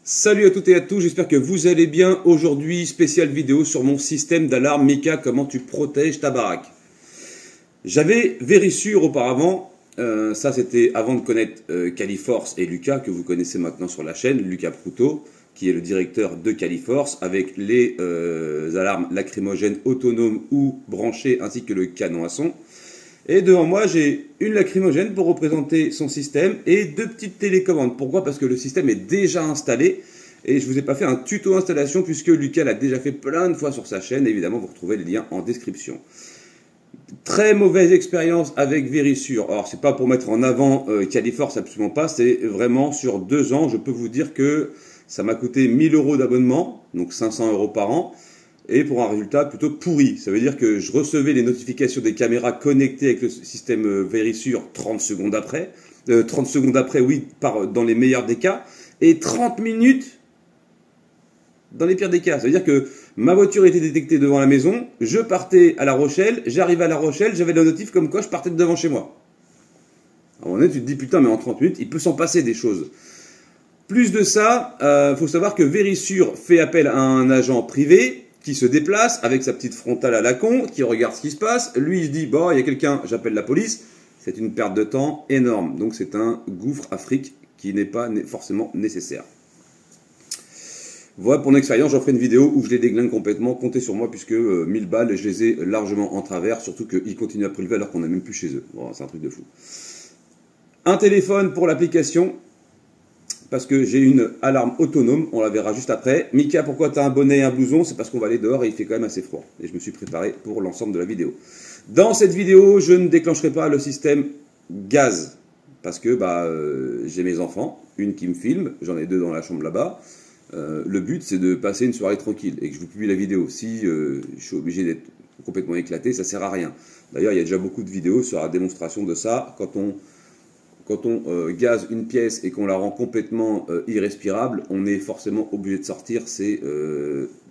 Salut à toutes et à tous, j'espère que vous allez bien. Aujourd'hui, spéciale vidéo sur mon système d'alarme Mika, comment tu protèges ta baraque. J'avais Verisure auparavant, ça c'était avant de connaître Califorce et Lucas, que vous connaissez maintenant sur la chaîne, Lucas Proutot, qui est le directeur de Califorce, avec les alarmes lacrymogènes autonomes ou branchées, ainsi que le canon à son. Et devant moi, j'ai une lacrymogène pour représenter son système et deux petites télécommandes. Pourquoi? Parce que le système est déjà installé et je ne vous ai pas fait un tuto installation puisque Lucas l'a déjà fait plein de fois sur sa chaîne. Évidemment, vous retrouvez les liens en description. Très mauvaise expérience avec Verisure. Alors, c'est pas pour mettre en avant Califorce, absolument pas. C'est vraiment sur 2 ans. Je peux vous dire que ça m'a coûté 1000 € d'abonnement, donc 500 € par an. Et pour un résultat plutôt pourri. Ça veut dire que je recevais les notifications des caméras connectées avec le système Verisure 30 secondes après. 30 secondes après, oui, dans les meilleurs des cas. Et 30 minutes dans les pires des cas. Ça veut dire que ma voiture était détectée devant la maison, je partais à La Rochelle, j'arrivais à La Rochelle, j'avais la notif comme quoi je partais de devant chez moi. À un moment donné, tu te dis, putain, mais en 30 minutes, il peut s'en passer des choses. Plus de ça, faut savoir que Verisure fait appel à un agent privé qui se déplace avec sa petite frontale à la con, qui regarde ce qui se passe. Lui, il se dit, bon, il y a quelqu'un, j'appelle la police. C'est une perte de temps énorme. Donc, c'est un gouffre à fric qui n'est pas forcément nécessaire. Voilà pour mon expérience. J'en ferai une vidéo où je les déglingue complètement. Comptez sur moi, puisque 1000 balles, je les ai largement en travers. Surtout qu'ils continuent à prélever alors qu'on n'est même plus chez eux. Bon, c'est un truc de fou. Un téléphone pour l'application. Parce que j'ai une alarme autonome, on la verra juste après. Mika, pourquoi tu as un bonnet et un blouson? C'est parce qu'on va aller dehors et il fait quand même assez froid. Et je me suis préparé pour l'ensemble de la vidéo. Dans cette vidéo, je ne déclencherai pas le système gaz. Parce que j'ai mes enfants, une qui me filme, j'en ai 2 dans la chambre là-bas. Le but, c'est de passer une soirée tranquille et que je vous publie la vidéo. Si je suis obligé d'être complètement éclaté, ça ne sert à rien. D'ailleurs, il y a déjà beaucoup de vidéos sur la démonstration de ça. Quand on gaze une pièce et qu'on la rend complètement irrespirable, on est forcément obligé de sortir, c'est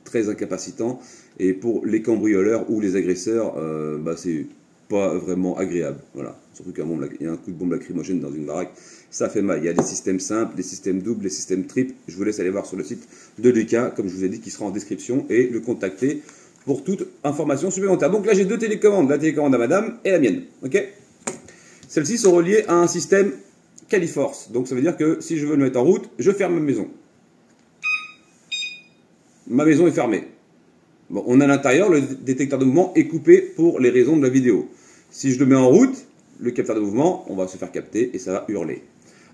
très incapacitant. Et pour les cambrioleurs ou les agresseurs, c'est pas vraiment agréable. Voilà. Surtout qu'un il y a un coup de bombe lacrymogène dans une baraque, ça fait mal. Il y a des systèmes simples, des systèmes doubles, des systèmes triples. Je vous laisse aller voir sur le site de Lucas, comme je vous ai dit, qui sera en description, et le contacter pour toute information supplémentaire. Donc là, j'ai 2 télécommandes, la télécommande à madame et la mienne. Ok ? Celles-ci sont reliées à un système Califorce. Donc ça veut dire que si je veux le mettre en route, je ferme ma maison. Ma maison est fermée. Bon, on a à l'intérieur, le détecteur de mouvement est coupé pour les raisons de la vidéo. Si je le mets en route, le capteur de mouvement, on va se faire capter et ça va hurler.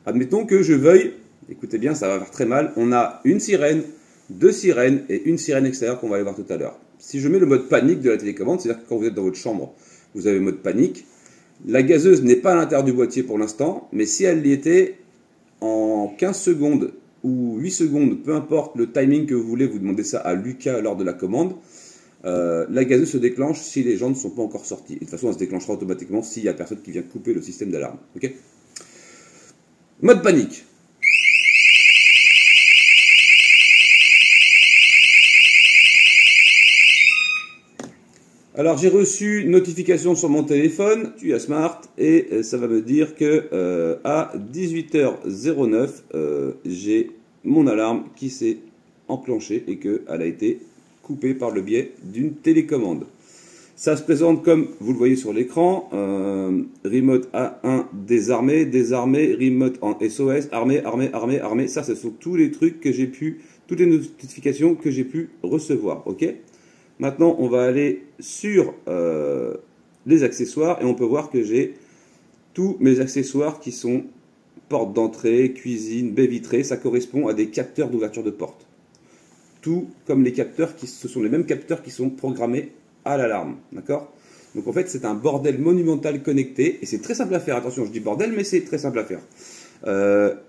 Admettons que je veuille, écoutez bien, ça va faire très mal, on a une sirène, 2 sirènes et une sirène extérieure qu'on va aller voir tout à l'heure. Si je mets le mode panique de la télécommande, c'est-à-dire que quand vous êtes dans votre chambre, vous avez le mode panique. La gazeuse n'est pas à l'intérieur du boîtier pour l'instant, mais si elle y était, en 15 secondes ou 8 secondes, peu importe le timing que vous voulez, vous demandez ça à Lucas lors de la commande, la gazeuse se déclenche si les gens ne sont pas encore sortis. Et de toute façon, elle se déclenchera automatiquement s'il n'y a personne qui vient couper le système d'alarme. Okay, mode panique. Alors j'ai reçu une notification sur mon téléphone, tu as Smart, et ça va me dire que à 18h09, j'ai mon alarme qui s'est enclenchée et qu'elle a été coupée par le biais d'une télécommande. Ça se présente comme vous le voyez sur l'écran, remote A1 désarmé, désarmé, remote en SOS, armé, armé, armé, armé. Ça, ce sont tous les trucs que j'ai pu, toutes les notifications que j'ai pu recevoir, ok ? Maintenant, on va aller sur les accessoires et on peut voir que j'ai tous mes accessoires qui sont porte d'entrée, cuisine, baie vitrée. Ça correspond à des capteurs d'ouverture de porte. Tout comme les capteurs, ce sont les mêmes capteurs qui sont programmés à l'alarme. D'accord ? Donc en fait, c'est un bordel monumental connecté et c'est très simple à faire. Attention, je dis bordel, mais c'est très simple à faire.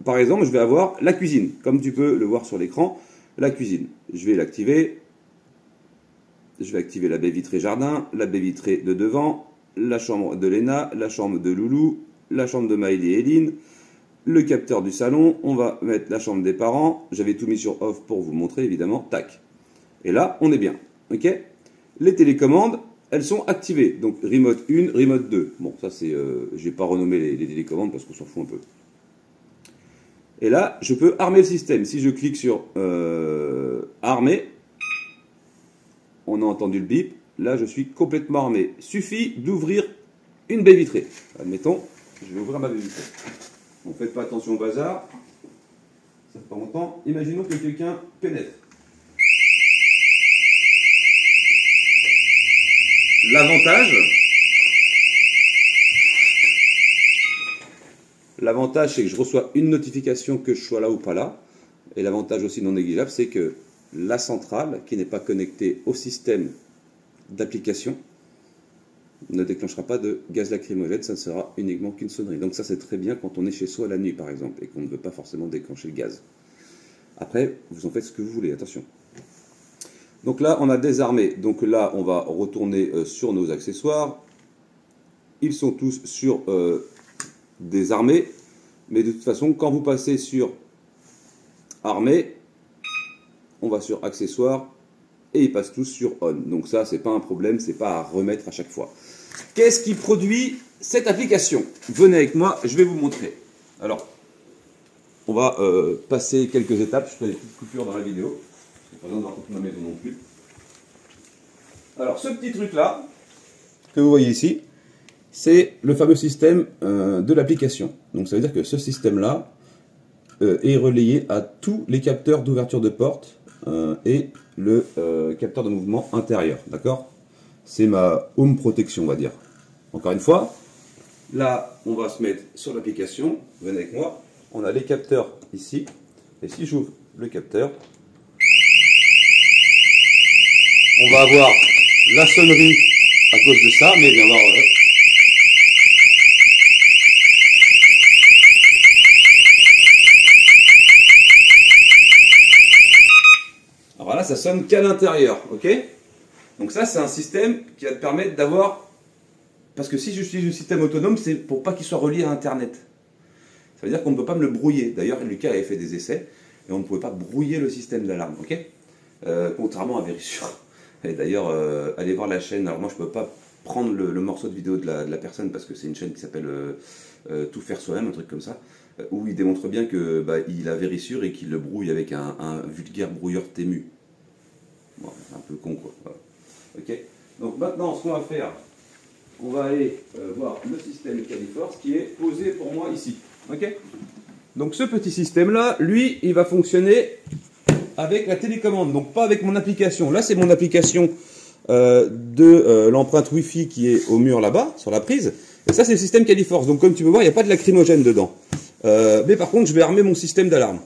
Par exemple, je vais avoir la cuisine. Comme tu peux le voir sur l'écran, la cuisine. Je vais l'activer. Je vais activer la baie vitrée jardin, la baie vitrée de devant, la chambre de Léna, la chambre de Loulou, la chambre de Maëlie et Eline, le capteur du salon, on va mettre la chambre des parents, j'avais tout mis sur off pour vous montrer évidemment, tac. Et là, on est bien, ok ? Les télécommandes, elles sont activées, donc remote 1, remote 2. Bon, ça c'est, je n'ai pas renommé les télécommandes parce qu'on s'en fout un peu. Et là, je peux armer le système. Si je clique sur armer, on a entendu le bip. Là, je suis complètement armé. Suffit d'ouvrir une baie vitrée. Admettons, je vais ouvrir ma baie vitrée. Bon, faites pas attention au bazar. Ça fait pas longtemps. Imaginons que quelqu'un pénètre. L'avantage, c'est que je reçois une notification que je sois là ou pas là. Et l'avantage aussi non négligeable, c'est que la centrale, qui n'est pas connectée au système d'application, ne déclenchera pas de gaz lacrymogène, ça ne sera uniquement qu'une sonnerie. Donc ça, c'est très bien quand on est chez soi la nuit, par exemple, et qu'on ne veut pas forcément déclencher le gaz. Après, vous en faites ce que vous voulez, attention. Donc là, on a désarmé. Donc là, on va retourner sur nos accessoires. Ils sont tous sur désarmés. Mais de toute façon, quand vous passez sur armé, on va sur accessoires et ils passent tous sur on. Donc ça, c'est pas un problème, c'est pas à remettre à chaque fois. Qu'est-ce qui produit cette application? Venez avec moi, je vais vous montrer. Alors, on va passer quelques étapes. Je fais des petites coupures dans la vidéo. Je n'ai pas besoin de raconter ma maison non plus. Alors, ce petit truc-là, que vous voyez ici, c'est le fameux système de l'application. Donc, ça veut dire que ce système-là est relayé à tous les capteurs d'ouverture de porte et le capteur de mouvement intérieur. D'accord? C'est ma home protection, on va dire. Encore une fois, là, on va se mettre sur l'application. Venez avec moi. On a les capteurs ici. Et si j'ouvre le capteur, on va avoir la sonnerie à cause de ça, mais bien voir. Alors voilà, ça sonne qu'à l'intérieur, ok? Donc ça, c'est un système qui va te permettre d'avoir... Parce que si j'utilise le système autonome, c'est pour pas qu'il soit relié à Internet. Ça veut dire qu'on ne peut pas me le brouiller. D'ailleurs, Lucas avait fait des essais, et on ne pouvait pas brouiller le système d'alarme, ok? Contrairement à Verisure. Et d'ailleurs, allez voir la chaîne. Alors moi, je ne peux pas prendre le morceau de vidéo de la personne, parce que c'est une chaîne qui s'appelle Tout faire soi-même, un truc comme ça, où il démontre bien que il a Verisure et qu'il le brouille avec un vulgaire brouilleur Temu. Bon, c'est un peu con, quoi. Voilà. Ok. Donc maintenant, ce qu'on va faire, on va aller voir le système Califorce qui est posé pour moi ici. Ok. Donc ce petit système-là, lui, il va fonctionner avec la télécommande, donc pas avec mon application. Là, c'est mon application de l'empreinte Wi-Fi qui est au mur là-bas, sur la prise. Et ça, c'est le système Califorce. Donc comme tu peux voir, il n'y a pas de lacrymogène dedans. Mais par contre, je vais armer mon système d'alarme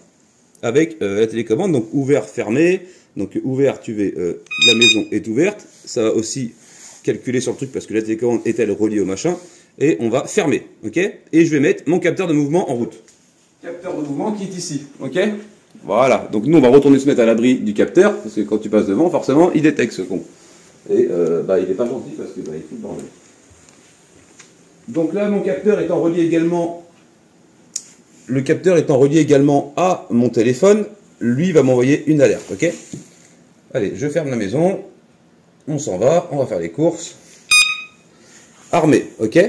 avec la télécommande, donc ouvert, fermé. Donc ouvert, tu veux, la maison est ouverte. Ça va aussi calculer sur le truc parce que la télécommande est-elle reliée au machin. Et on va fermer, ok? Et je vais mettre mon capteur de mouvement en route. Capteur de mouvement qui est ici, ok? Voilà, donc nous on va retourner se mettre à l'abri du capteur, parce que quand tu passes devant, forcément, il détecte ce con. Et il n'est pas gentil parce que il fout le bordel. Donc là, mon capteur étant relié également, le capteur étant relié également à mon téléphone, lui va m'envoyer une alerte, ok? Allez, je ferme la maison, on s'en va, on va faire les courses. Armé, ok?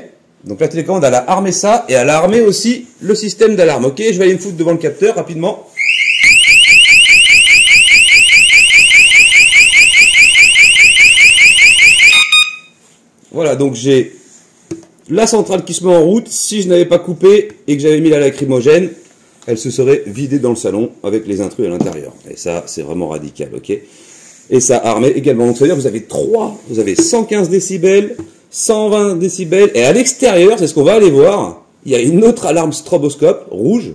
Donc la télécommande, elle a armé ça, et elle a armé aussi le système d'alarme, ok? Je vais aller me foutre devant le capteur rapidement. Voilà, donc j'ai la centrale qui se met en route. Si je n'avais pas coupé et que j'avais mis la lacrymogène, elle se serait vidée dans le salon avec les intrus à l'intérieur. Et ça, c'est vraiment radical, ok? Et ça armé également. Donc ça veut dire que vous avez 115 décibels, 120 décibels, et à l'extérieur, c'est ce qu'on va aller voir, il y a une autre alarme stroboscope rouge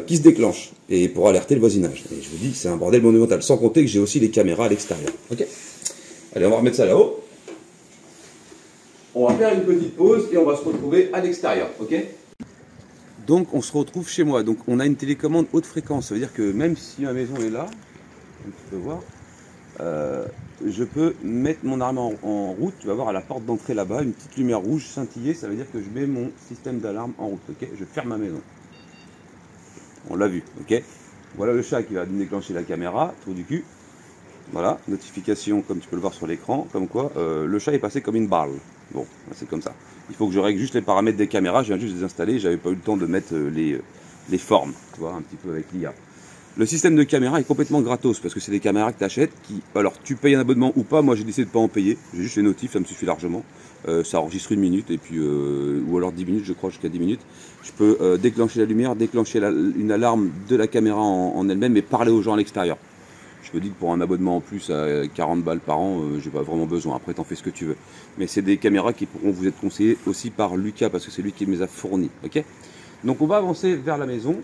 qui se déclenche, et pour alerter le voisinage. Et je vous dis, c'est un bordel monumental, sans compter que j'ai aussi les caméras à l'extérieur. Ok? Allez, on va remettre ça là-haut. On va faire une petite pause et on va se retrouver à l'extérieur, ok? Donc on se retrouve chez moi. Donc on a une télécommande haute fréquence. Ça veut dire que même si ma maison est là, comme tu peux voir, je peux mettre mon arme en route. Tu vas voir à la porte d'entrée là-bas, une petite lumière rouge scintillée. Ça veut dire que je mets mon système d'alarme en route, ok? Je ferme ma maison. On l'a vu, ok? Voilà le chat qui va déclencher la caméra, trou du cul. Voilà, notification comme tu peux le voir sur l'écran, comme quoi le chat est passé comme une balle. Bon, c'est comme ça. Il faut que je règle juste les paramètres des caméras, je viens juste de les installer, j'avais pas eu le temps de mettre les formes, tu vois, un petit peu avec l'IA. Le système de caméra est complètement gratos parce que c'est des caméras que tu achètes qui, alors tu payes un abonnement ou pas, moi j'ai décidé de pas en payer, j'ai juste les notifs, ça me suffit largement. Ça enregistre 1 minute et puis ou alors 10 minutes, je crois, jusqu'à 10 minutes. Je peux déclencher la lumière, déclencher une alarme de la caméra en elle-même et parler aux gens à l'extérieur. Je me dis que pour un abonnement en plus à 40 balles par an, j'ai pas vraiment besoin. Après, t'en fais ce que tu veux. Mais c'est des caméras qui pourront vous être conseillées aussi par Lucas parce que c'est lui qui me les a fournies. Ok. Donc on va avancer vers la maison.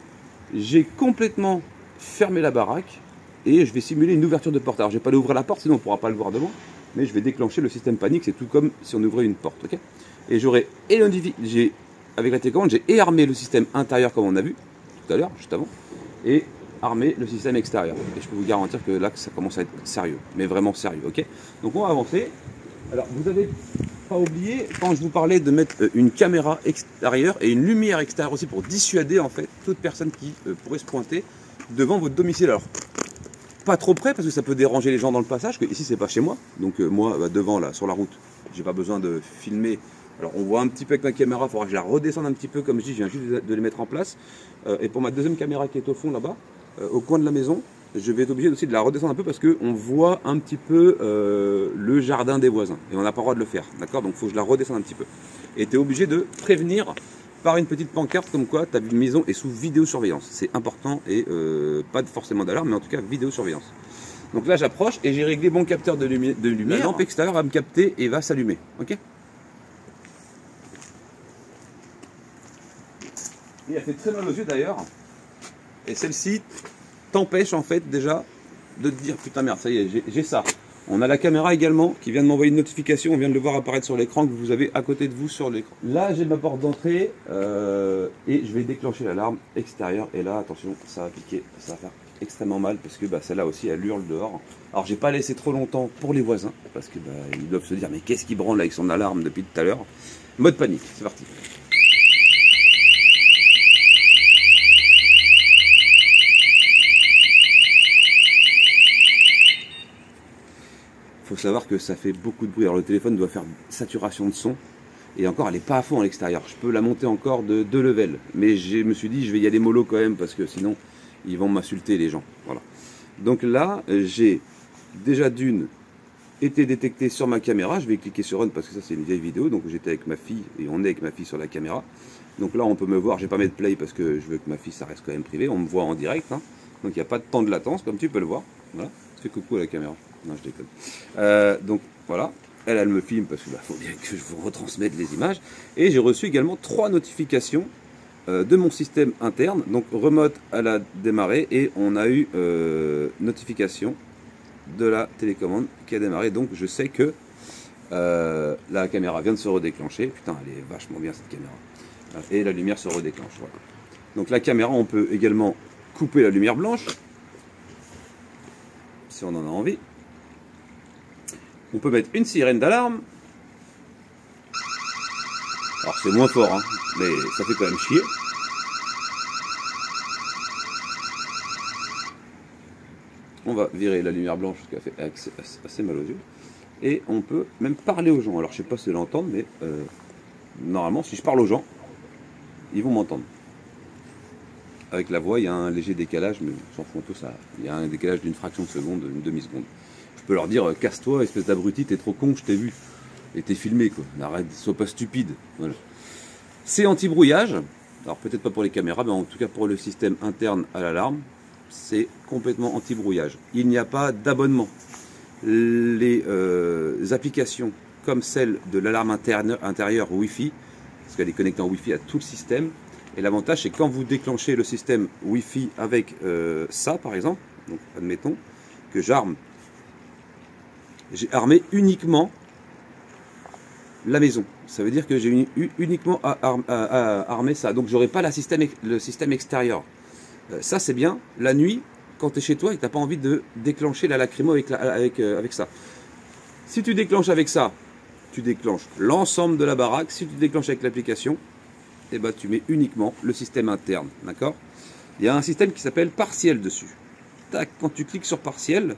J'ai complètement fermé la baraque et je vais simuler une ouverture de porte. Alors je vais pas aller ouvrir la porte, sinon on pourra pas le voir devant. Mais je vais déclencher le système panique. C'est tout comme si on ouvrait une porte. Ok. Et j'aurai avec la télécommande, j'ai armé le système intérieur comme on a vu tout à l'heure, juste avant, et armer le système extérieur. Et je peux vous garantir que là, ça commence à être sérieux, mais vraiment sérieux, ok? Donc on va avancer. Alors vous n'avez pas oublié, quand je vous parlais de mettre une caméra extérieure et une lumière extérieure aussi pour dissuader en fait toute personne qui pourrait se pointer devant votre domicile. Alors pas trop près parce que ça peut déranger les gens dans le passage, que ici c'est pas chez moi. Donc moi devant là sur la route, j'ai pas besoin de filmer. Alors on voit un petit peu avec ma caméra, il faudra que je la redescende un petit peu, comme je dis, je viens juste de les mettre en place. Et pour ma deuxième caméra qui est au fond là-bas, au coin de la maison, je vais être obligé aussi de la redescendre un peu parce qu'on voit un petit peu le jardin des voisins. Et on n'a pas le droit de le faire, d'accord? Donc il faut que je la redescende un petit peu. Et tu es obligé de prévenir par une petite pancarte comme quoi ta maison est sous vidéosurveillance. C'est important et pas forcément d'alarme, mais en tout cas vidéosurveillance. Donc là j'approche et j'ai réglé mon capteur de lumière. La lampe extérieure va me capter et va s'allumer, ok? Et elle fait très mal aux yeux d'ailleurs. Et celle-ci t'empêche en fait déjà de te dire putain merde, ça y est, j'ai ça. On a la caméra également qui vient de m'envoyer une notification, on vient de le voir apparaître sur l'écran que vous avez à côté de vous sur l'écran. Là j'ai ma porte d'entrée et je vais déclencher l'alarme extérieure et là attention, ça va piquer, ça va faire extrêmement mal parce que celle-là aussi elle hurle dehors. Alors j'ai pas laissé trop longtemps pour les voisins parce que ils doivent se dire mais qu'est-ce qui branle avec son alarme depuis tout à l'heure. Mode panique, c'est parti. Il faut savoir que ça fait beaucoup de bruit. Alors le téléphone doit faire saturation de son. Et encore, elle n'est pas à fond à l'extérieur. Je peux la monter encore de 2 levels. Mais je me suis dit, je vais y aller mollo quand même, parce que sinon, ils vont m'insulter les gens. Voilà. Donc là, j'ai déjà d'une été détecté sur ma caméra. Je vais cliquer sur Run, parce que ça, c'est une vieille vidéo. Donc j'étais avec ma fille, et on est avec ma fille sur la caméra. Donc là, on peut me voir. Je ne vais pas mettre play, parce que je veux que ma fille, ça reste quand même privé. On me voit en direct. Hein. Donc il n'y a pas de temps de latence, comme tu peux le voir. Voilà. Fais coucou à la caméra. Non, je déconne. Donc voilà, elle me filme parce qu'il faut bien que je vous retransmette les images. Et j'ai reçu également 3 notifications de mon système interne. Donc remote à la démarrer et on a eu notification de la télécommande qui a démarré. Donc je sais que la caméra vient de se redéclencher. Putain, elle est vachement bien cette caméra. Et la lumière se redéclenche. Voilà. Donc la caméra, on peut également couper la lumière blanche si on en a envie. On peut mettre une sirène d'alarme. Alors c'est moins fort, hein, mais ça fait quand même chier. On va virer la lumière blanche parce qu'elle fait assez mal aux yeux. Et on peut même parler aux gens. Alors je sais pas si ils l'entendent, mais normalement si je parle aux gens, ils vont m'entendre. Avec la voix, il y a un léger décalage, mais on s'en fout un peu ça. Il y a un décalage d'une fraction de seconde, d'une demi-seconde. Je peux leur dire, casse-toi, espèce d'abruti, t'es trop con, je t'ai vu. Et t'es filmé, quoi. Arrête, sois pas stupide. Voilà. C'est anti-brouillage. Alors peut-être pas pour les caméras, mais en tout cas pour le système interne à l'alarme, c'est complètement anti-brouillage. Il n'y a pas d'abonnement. Les applications comme celle de l'alarme intérieure Wi-Fi, parce qu'elle est connectée en Wi-Fi à tout le système, et l'avantage c'est quand vous déclenchez le système Wi-Fi avec ça par exemple, donc admettons que j'arme, j'ai armé uniquement la maison. Ça veut dire que j'ai uniquement armé ça. Donc j'aurai pas le système extérieur. Ça c'est bien. La nuit, quand tu es chez toi et que tu n'as pas envie de déclencher la lacrymo avec ça. Si tu déclenches avec ça, tu déclenches l'ensemble de la baraque. Si tu déclenches avec l'application, eh ben, tu mets uniquement le système interne. D'accord? Il y a un système qui s'appelle partiel dessus. Tac, quand tu cliques sur partiel,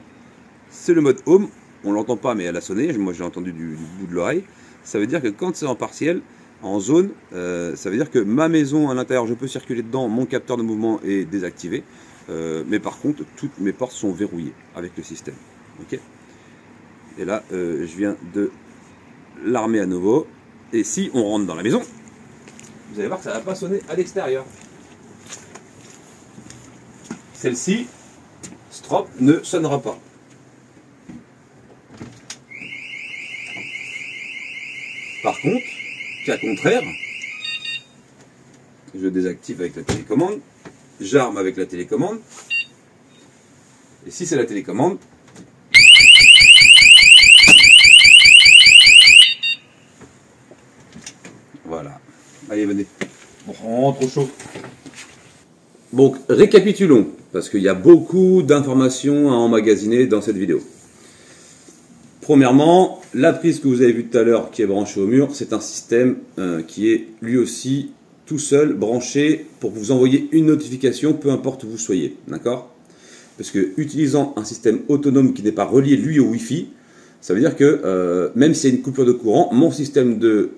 c'est le mode home. On l'entend pas, mais elle a sonné. Moi, j'ai entendu du bout de l'oreille. Ça veut dire que quand c'est en partiel, en zone, ça veut dire que ma maison à l'intérieur, je peux circuler dedans, mon capteur de mouvement est désactivé, mais par contre, toutes mes portes sont verrouillées avec le système. Ok. Et là, je viens de l'armer à nouveau, et si on rentre dans la maison, vous allez voir que ça ne va pas sonner à l'extérieur. Celle-ci, Strop, ne sonnera pas. Par contre, cas contraire, je désactive avec la télécommande, j'arme avec la télécommande, et si c'est la télécommande, voilà. Allez, venez. On rentre au chaud. Donc, récapitulons, parce qu'il y a beaucoup d'informations à emmagasiner dans cette vidéo. Premièrement, la prise que vous avez vue tout à l'heure qui est branchée au mur, c'est un système qui est lui aussi tout seul branché pour vous envoyer une notification, peu importe où vous soyez. D'accord? Parce que utilisant un système autonome qui n'est pas relié lui au Wi-Fi, ça veut dire que même s'il y a une coupure de courant, mon système de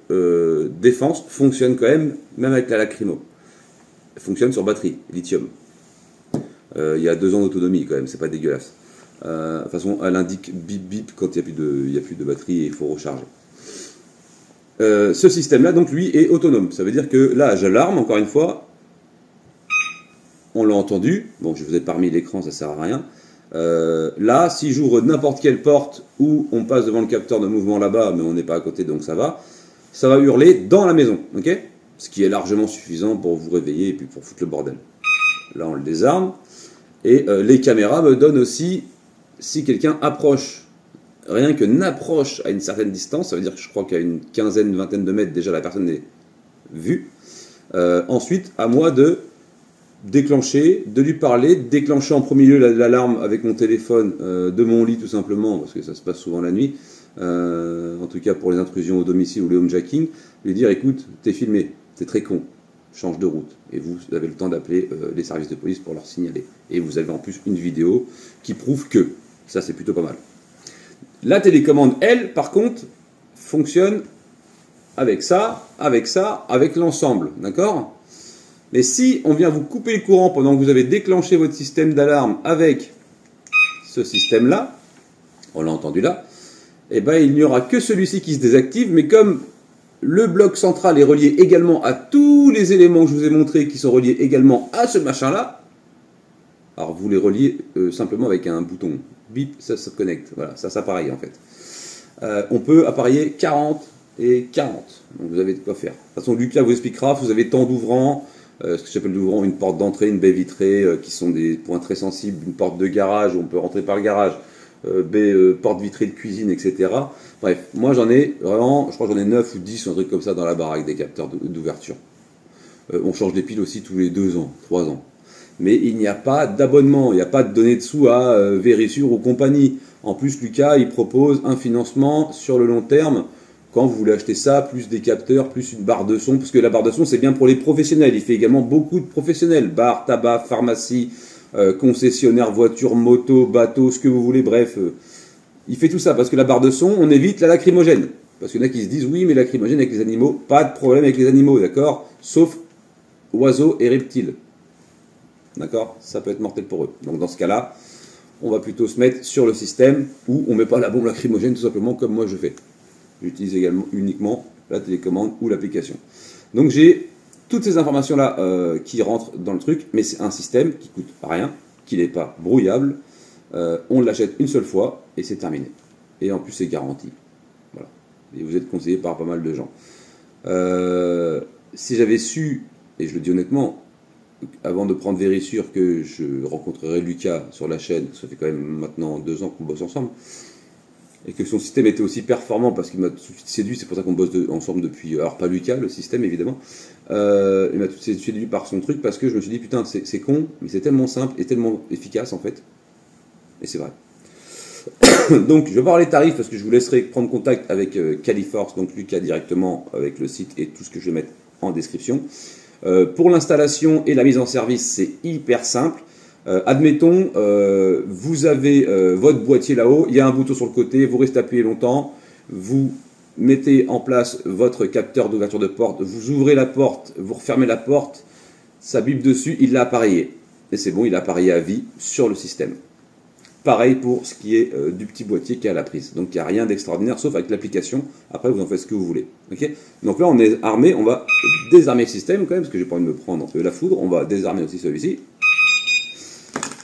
défense fonctionne quand même avec la lacrymo. Il fonctionne sur batterie, lithium. Il y a 2 ans d'autonomie quand même, c'est pas dégueulasse. De toute façon, elle indique bip bip quand il n'y a plus de batterie et il faut recharger. Ce système-là, donc, lui, est autonome. Ça veut dire que là, j'alarme, encore une fois. On l'a entendu. Bon, je vous ai pas remis l'écran, ça sert à rien. Là, si j'ouvre n'importe quelle porte où on passe devant le capteur de mouvement là-bas, mais on n'est pas à côté, donc ça va hurler dans la maison. Ok? Ce qui est largement suffisant pour vous réveiller et puis pour foutre le bordel. Là, on le désarme. Et les caméras me donnent aussi, si quelqu'un approche, rien que n'approche à une certaine distance, ça veut dire que je crois qu'à une quinzaine, vingtaine de mètres, déjà la personne est vue. Ensuite, à moi de déclencher, de lui parler, de déclencher en premier lieu l'alarme avec mon téléphone de mon lit tout simplement, parce que ça se passe souvent la nuit, en tout cas pour les intrusions au domicile ou les homejacking, lui dire écoute, t'es filmé, t'es très con, change de route. Et vous avez le temps d'appeler les services de police pour leur signaler. Et vous avez en plus une vidéo qui prouve que. Ça, c'est plutôt pas mal. La télécommande, elle, par contre, fonctionne avec ça, avec l'ensemble. D'accord? Mais si on vient vous couper le courant pendant que vous avez déclenché votre système d'alarme avec ce système-là, on l'a entendu là, eh ben, il n'y aura que celui-ci qui se désactive, mais comme le bloc central est relié également à tous les éléments que je vous ai montrés qui sont reliés également à ce machin-là. Alors vous les reliez simplement avec un bouton. Bip, ça se connecte. Voilà, ça s'appareille en fait. On peut appareiller 40 et 40. Donc vous avez de quoi faire. De toute façon, Lucas vous expliquera. Vous avez tant d'ouvrants. Ce que j'appelle d'ouvrants, une porte d'entrée, une baie vitrée, qui sont des points très sensibles. Une porte de garage, où on peut rentrer par le garage. Porte vitrée de cuisine, etc. Bref, moi j'en ai vraiment, je crois que j'en ai 9 ou 10, un truc comme ça dans la baraque, des capteurs d'ouverture. On change des piles aussi tous les 2 ans, 3 ans. Mais il n'y a pas d'abonnement, il n'y a pas de données de sous à Verisure ou compagnie. En plus, Lucas, il propose un financement sur le long terme, quand vous voulez acheter ça, plus des capteurs, plus une barre de son, parce que la barre de son, c'est bien pour les professionnels. Il fait également beaucoup de professionnels, bar, tabac, pharmacie, concessionnaire, voiture, moto, bateau, ce que vous voulez, bref. Il fait tout ça parce que la barre de son, on évite la lacrymogène. Parce qu'il y en a qui se disent, oui, mais lacrymogène avec les animaux, pas de problème avec les animaux, d'accord? Sauf oiseaux et reptiles. D'accord? Ça peut être mortel pour eux. Donc dans ce cas-là, on va plutôt se mettre sur le système où on ne met pas la bombe lacrymogène tout simplement comme moi je fais. J'utilise également uniquement la télécommande ou l'application. Donc j'ai toutes ces informations-là qui rentrent dans le truc, mais c'est un système qui coûte rien, qui n'est pas brouillable. On l'achète une seule fois et c'est terminé. Et en plus c'est garanti. Voilà. Et vous êtes conseillé par pas mal de gens. Si j'avais su, et je le dis honnêtement, avant de prendre Verisure que je rencontrerai Lucas sur la chaîne, ça fait quand même maintenant 2 ans qu'on bosse ensemble, et que son système était aussi performant parce qu'il m'a tout de suite séduit, c'est pour ça qu'on bosse ensemble depuis, alors pas Lucas, le système évidemment, il m'a tout de suite séduit par son truc parce que je me suis dit putain c'est con, mais c'est tellement simple et tellement efficace en fait, et c'est vrai. Donc je vais voir les tarifs parce que je vous laisserai prendre contact avec Califorce, donc Lucas directement avec le site et tout ce que je vais mettre en description. Pour l'installation et la mise en service, c'est hyper simple. Admettons, vous avez votre boîtier là-haut, il y a un bouton sur le côté, vous restez appuyé longtemps, vous mettez en place votre capteur d'ouverture de porte, vous ouvrez la porte, vous refermez la porte, ça bip dessus, il l'a appareillé. Et c'est bon, il a appareillé à vie sur le système. Pareil pour ce qui est du petit boîtier qui est à la prise. Donc il n'y a rien d'extraordinaire, sauf avec l'application. Après, vous en faites ce que vous voulez. Okay, donc là, on est armé, on va désarmer le système quand même, parce que j'ai pas envie de me prendre la foudre. On va désarmer aussi celui-ci.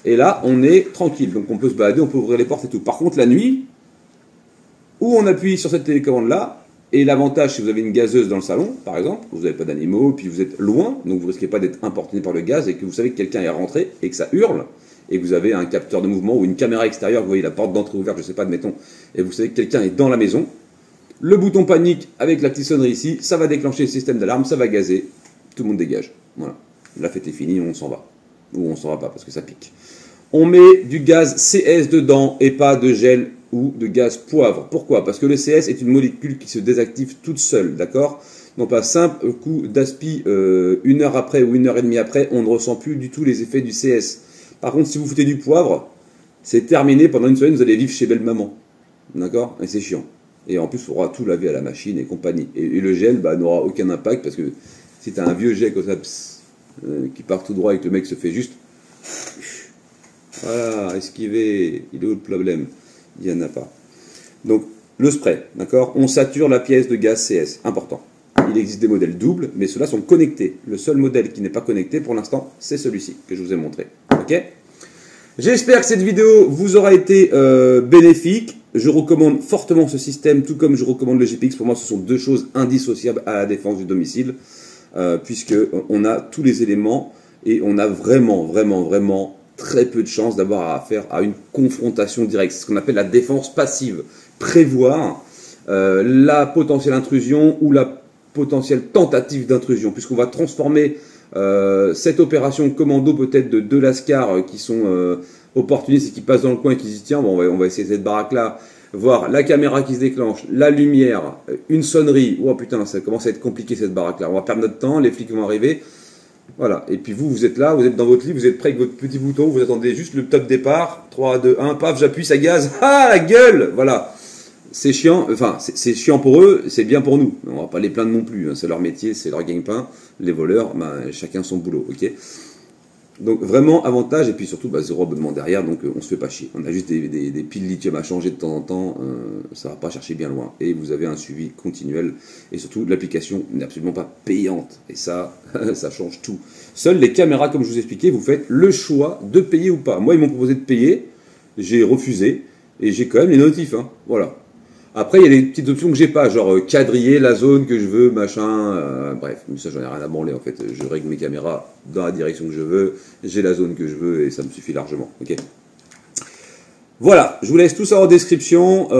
Et là, on est tranquille. Donc on peut se balader, on peut ouvrir les portes et tout. Par contre, la nuit, où on appuie sur cette télécommande-là, et l'avantage, si vous avez une gazeuse dans le salon, par exemple, vous n'avez pas d'animaux, puis vous êtes loin, donc vous ne risquez pas d'être importuné par le gaz, et que vous savez que quelqu'un est rentré, et que ça hurle, et que vous avez un capteur de mouvement ou une caméra extérieure, vous voyez la porte d'entrée ouverte, je ne sais pas, admettons, et vous savez que quelqu'un est dans la maison, le bouton panique avec la petite sonnerie ici, ça va déclencher le système d'alarme, ça va gazer, tout le monde dégage. Voilà, la fête est finie, on s'en va. Ou on s'en va pas, parce que ça pique. On met du gaz CS dedans, et pas de gel ou de gaz poivre. Pourquoi? Parce que le CS est une molécule qui se désactive toute seule, d'accord? Donc pas simple coup d'aspi 1 heure après ou 1 heure et demie après, on ne ressent plus du tout les effets du CS. Par contre, si vous foutez du poivre, c'est terminé, pendant une semaine, vous allez vivre chez belle maman. D'accord? Et c'est chiant. Et en plus, il faudra tout laver à la machine et compagnie. Et le gel n'aura aucun impact, parce que si tu as un vieux gel comme ça, qui part tout droit et que le mec se fait juste... Voilà, esquiver, il est où le problème? Il n'y en a pas. Donc, le spray, d'accord? On sature la pièce de gaz CS, important. Il existe des modèles doubles, mais ceux-là sont connectés. Le seul modèle qui n'est pas connecté pour l'instant, c'est celui-ci que je vous ai montré. Ok? J'espère que cette vidéo vous aura été bénéfique. Je recommande fortement ce système, tout comme je recommande le GPX. Pour moi, ce sont deux choses indissociables à la défense du domicile, puisqu'on a tous les éléments et on a vraiment très peu de chances d'avoir affaire à une confrontation directe. C'est ce qu'on appelle la défense passive. Prévoir la potentielle intrusion ou la potentielle tentative d'intrusion, puisqu'on va transformer cette opération commando peut-être de deux lascars qui sont opportunistes et qui passent dans le coin et qui se disent tiens, bon, on va essayer cette baraque-là, voir la caméra qui se déclenche, la lumière, une sonnerie. Oh putain, ça commence à être compliqué cette baraque-là. On va perdre notre temps, les flics vont arriver. Voilà, et puis vous êtes là, vous êtes dans votre lit, vous êtes prêt avec votre petit bouton, vous attendez juste le top départ, 3, 2, 1, paf, j'appuie, ça gaz, ah, la gueule, voilà. C'est chiant, enfin, c'est chiant pour eux, c'est bien pour nous, on va pas les plaindre non plus, hein. C'est leur métier, c'est leur gagne-pain, les voleurs, chacun son boulot, ok. Donc vraiment avantage, et puis surtout zéro abonnement derrière, donc on se fait pas chier. On a juste des piles lithium à changer de temps en temps, ça va pas chercher bien loin. Et vous avez un suivi continuel, et surtout l'application n'est absolument pas payante. Et ça, ça change tout. Seules les caméras, comme je vous expliquais, vous faites le choix de payer ou pas. Moi, ils m'ont proposé de payer, j'ai refusé, et j'ai quand même les notifs, hein. Voilà. Après, il y a des petites options que j'ai pas, genre quadriller la zone que je veux, machin, bref, mais ça j'en ai rien à branler en fait, je règle mes caméras dans la direction que je veux, j'ai la zone que je veux et ça me suffit largement, ok. Voilà, je vous laisse tout ça en description, comme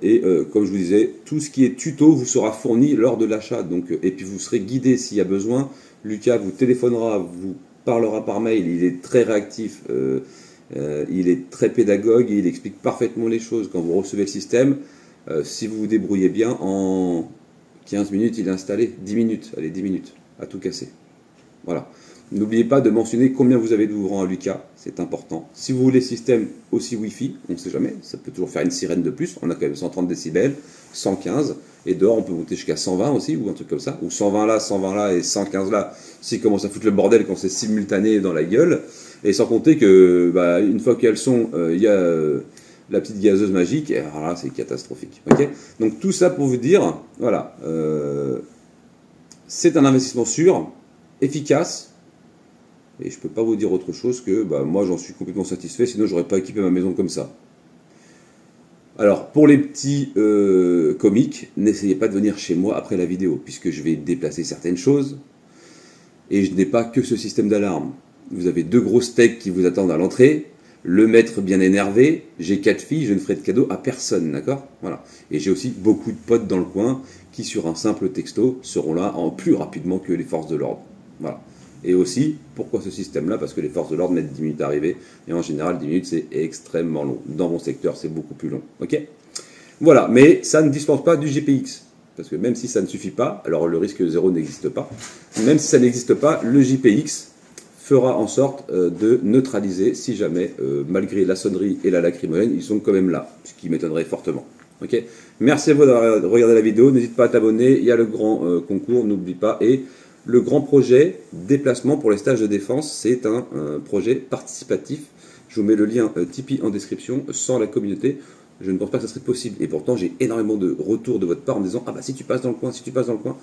je vous disais, tout ce qui est tuto vous sera fourni lors de l'achat, donc, et puis vous serez guidé s'il y a besoin. Lucas vous téléphonera, vous parlera par mail, il est très réactif, il est très pédagogue et il explique parfaitement les choses quand vous recevez le système. Si vous vous débrouillez bien, en 15 minutes, il est installé. 10 minutes, allez, 10 minutes, à tout casser. Voilà. N'oubliez pas de mentionner combien vous avez d'ouvrants à Lucas, c'est important. Si vous voulez le système aussi Wi-Fi, on ne sait jamais, ça peut toujours faire une sirène de plus. On a quand même 130 décibels, 115, et dehors on peut monter jusqu'à 120 aussi, ou un truc comme ça, ou 120 là et 115 là, s'il commence à foutre le bordel quand c'est simultané dans la gueule. Et sans compter que, une fois qu'il y a le son, il y a la petite gazeuse magique, et alors là, c'est catastrophique. Okay, donc tout ça pour vous dire, voilà, c'est un investissement sûr, efficace, et je ne peux pas vous dire autre chose que, moi j'en suis complètement satisfait, sinon j'aurais pas équipé ma maison comme ça. Alors, pour les petits comiques, n'essayez pas de venir chez moi après la vidéo, puisque je vais déplacer certaines choses, et je n'ai pas que ce système d'alarme. Vous avez 2 gros steaks qui vous attendent à l'entrée, le maître bien énervé, j'ai 4 filles, je ne ferai de cadeau à personne, d'accord? Voilà. Et j'ai aussi beaucoup de potes dans le coin qui, sur un simple texto, seront là plus rapidement que les forces de l'ordre. Voilà. Et aussi, pourquoi ce système-là? Parce que les forces de l'ordre mettent 10 minutes à arriver, et en général, 10 minutes, c'est extrêmement long. Dans mon secteur, c'est beaucoup plus long, ok? Voilà, mais ça ne dispense pas du GPX. Parce que même si ça ne suffit pas, alors le risque zéro n'existe pas, même si ça n'existe pas, le GPX fera en sorte de neutraliser si jamais, malgré la sonnerie et la lacrymogène, ils sont quand même là, ce qui m'étonnerait fortement. Ok. Merci à vous d'avoir regardé la vidéo. N'hésite pas à t'abonner. Il y a le grand concours, n'oublie pas. Et le grand projet déplacement pour les stages de défense, c'est un projet participatif. Je vous mets le lien Tipeee en description. Sans la communauté, je ne pense pas que ça serait possible. Et pourtant, j'ai énormément de retours de votre part en me disant « Ah bah si tu passes dans le coin, si tu passes dans le coin ».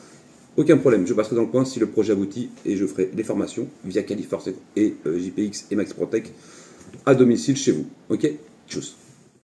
Aucun problème, je passerai dans le coin si le projet aboutit et je ferai les formations via Califorce et JPX et Max Protect à domicile chez vous. Ok? Tchuss.